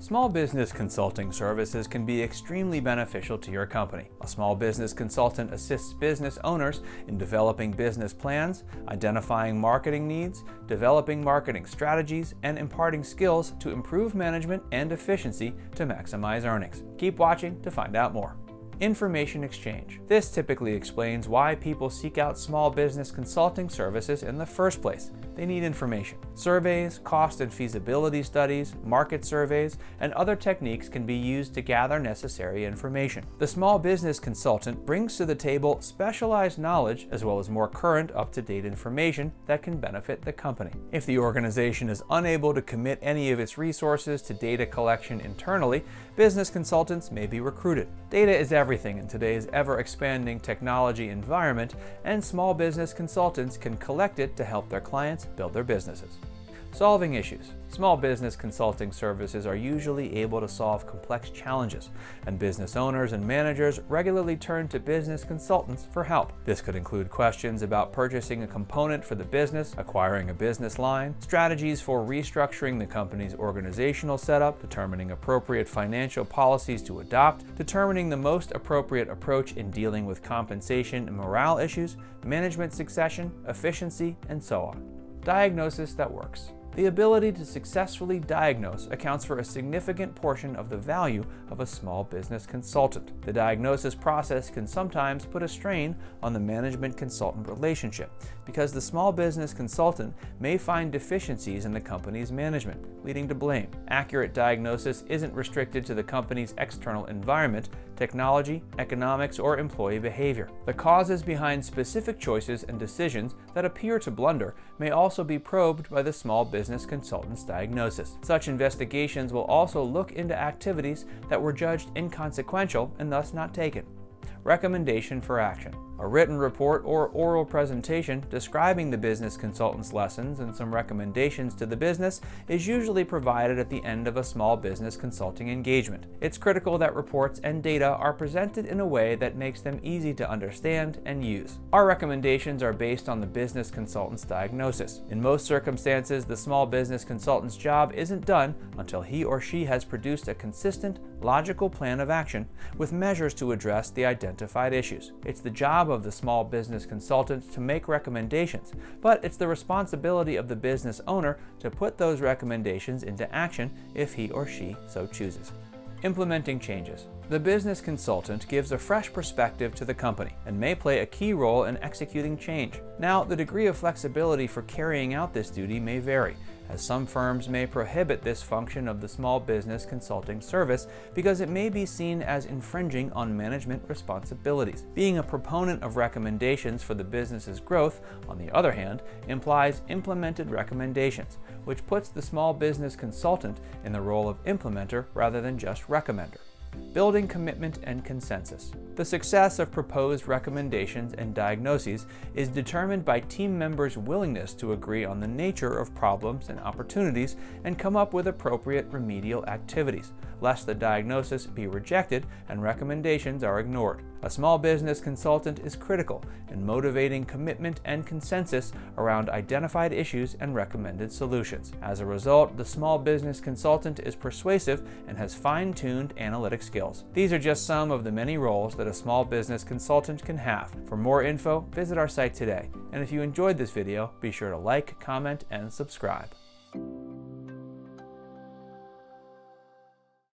Small business consulting services can be extremely beneficial to your company. A small business consultant assists business owners in developing business plans, identifying marketing needs, developing marketing strategies, and imparting skills to improve management and efficiency to maximize earnings. Keep watching to find out more. Information exchange. This typically explains why people seek out small business consulting services in the first place. They need information. Surveys, cost and feasibility studies, market surveys, and other techniques can be used to gather necessary information. The small business consultant brings to the table specialized knowledge as well as more current, up-to-date information that can benefit the company. If the organization is unable to commit any of its resources to data collection internally, business consultants may be recruited. Data is everything in today's ever-expanding technology environment, and small business consultants can collect it to help their clients build their businesses. Solving issues. Small business consulting services are usually able to solve complex challenges, and business owners and managers regularly turn to business consultants for help. This could include questions about purchasing a component for the business, acquiring a business line, strategies for restructuring the company's organizational setup, determining appropriate financial policies to adopt, determining the most appropriate approach in dealing with compensation and morale issues, management succession, efficiency, and so on. Diagnosis that works. The ability to successfully diagnose accounts for a significant portion of the value of a small business consultant. The diagnosis process can sometimes put a strain on the management-consultant relationship because the small business consultant may find deficiencies in the company's management, leading to blame. Accurate diagnosis isn't restricted to the company's external environment, technology, economics, or employee behavior. The causes behind specific choices and decisions that appear to blunder may also be probed by the small business consultant's diagnosis. Such investigations will also look into activities that were judged inconsequential and thus not taken. Recommendation for action. A written report or oral presentation describing the business consultant's lessons and some recommendations to the business is usually provided at the end of a small business consulting engagement. It's critical that reports and data are presented in a way that makes them easy to understand and use. Our recommendations are based on the business consultant's diagnosis. In most circumstances, the small business consultant's job isn't done until he or she has produced a consistent, logical plan of action with measures to address the identified issues. It's the job of the small business consultant to make recommendations, but it's the responsibility of the business owner to put those recommendations into action if he or she so chooses. Implementing changes. The business consultant gives a fresh perspective to the company and may play a key role in executing change. Now, the degree of flexibility for carrying out this duty may vary, as some firms may prohibit this function of the small business consulting service because it may be seen as infringing on management responsibilities. Being a proponent of recommendations for the business's growth, on the other hand, implies implemented recommendations, which puts the small business consultant in the role of implementer rather than just recommender. Building commitment and consensus. The success of proposed recommendations and diagnoses is determined by team members' willingness to agree on the nature of problems and opportunities and come up with appropriate remedial activities, lest the diagnosis be rejected and recommendations are ignored. A small business consultant is critical in motivating commitment and consensus around identified issues and recommended solutions. As a result, the small business consultant is persuasive and has fine-tuned analytic skills. These are just some of the many roles that a small business consultant can have. For more info, visit our site today. And if you enjoyed this video, be sure to like, comment, and subscribe.